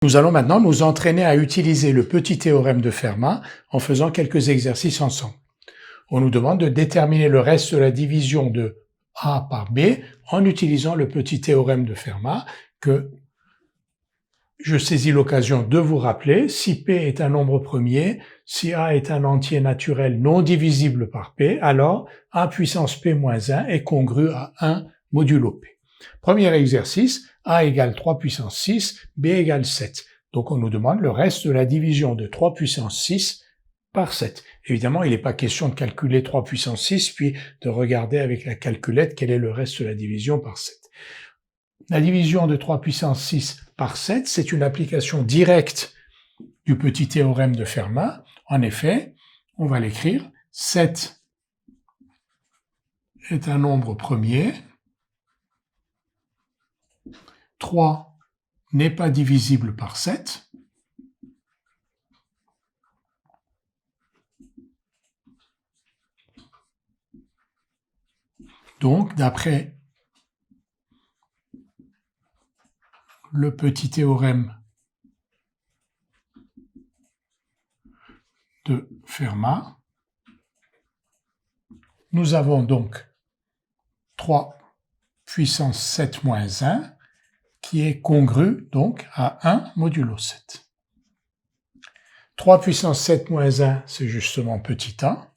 Nous allons maintenant nous entraîner à utiliser le petit théorème de Fermat en faisant quelques exercices ensemble. On nous demande de déterminer le reste de la division de A par B en utilisant le petit théorème de Fermat que je saisis l'occasion de vous rappeler. Si P est un nombre premier, si A est un entier naturel non divisible par P, alors A puissance P moins 1 est congru à 1 modulo P. Premier exercice, A égale 3 puissance 6, B égale 7. Donc on nous demande le reste de la division de 3 puissance 6 par 7. Évidemment, il n'est pas question de calculer 3 puissance 6, puis de regarder avec la calculette quel est le reste de la division par 7. La division de 3 puissance 6 par 7, c'est une application directe du petit théorème de Fermat. En effet, on va l'écrire, 7 est un nombre premier, 3 n'est pas divisible par 7, donc d'après le petit théorème de Fermat, nous avons donc 3 puissance 7 moins 1 qui est congru donc à 1 modulo 7. 3 puissance 7 moins 1, c'est justement petit a,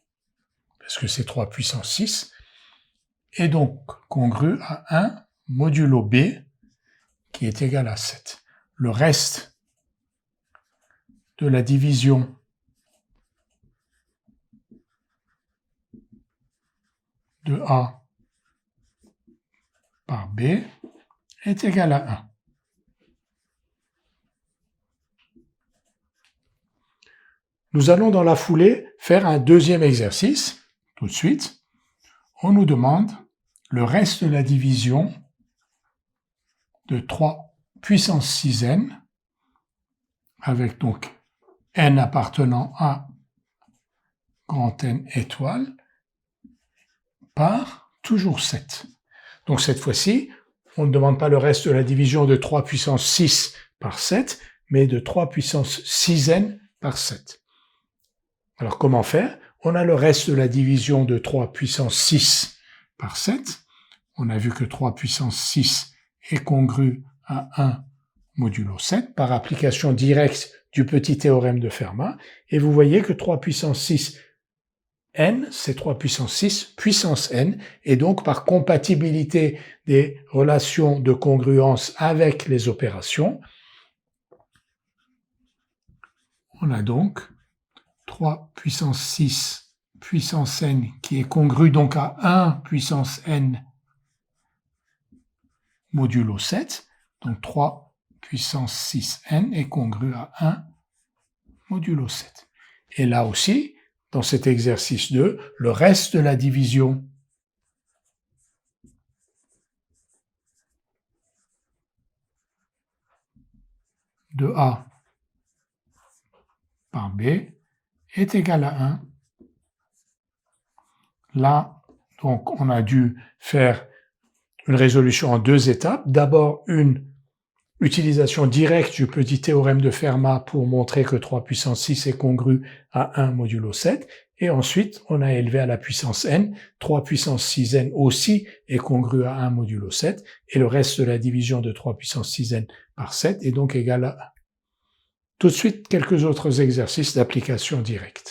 parce que c'est 3 puissance 6, et donc congru à 1 modulo b, qui est égal à 7. Le reste de la division de A par B est égal à 1. Nous allons dans la foulée faire un deuxième exercice, tout de suite. On nous demande le reste de la division de 3 puissance 6n, avec donc n appartenant à grand N étoile, par toujours 7. Donc cette fois-ci, on ne demande pas le reste de la division de 3 puissance 6 par 7, mais de 3 puissance 6n par 7. Alors comment faire? On a le reste de la division de 3 puissance 6 par 7. On a vu que 3 puissance 6 est congru à 1 modulo 7 par application directe du petit théorème de Fermat. Et vous voyez que 3 puissance 6 n, c'est 3 puissance 6 puissance n, et donc par compatibilité des relations de congruence avec les opérations, on a donc 3 puissance 6 puissance n qui est congru donc à 1 puissance n modulo 7, donc 3 puissance 6n est congru à 1 modulo 7. Et là aussi, dans cet exercice 2, le reste de la division de A par B est égal à 1. Là, donc, on a dû faire une résolution en deux étapes. D'abord, une utilisation directe du petit théorème de Fermat pour montrer que 3 puissance 6 est congru à 1 modulo 7. Et ensuite, on a élevé à la puissance n. 3 puissance 6n aussi est congru à 1 modulo 7. Et le reste de la division de 3 puissance 6n par 7 est donc égal à 1. Tout de suite, quelques autres exercices d'application directe.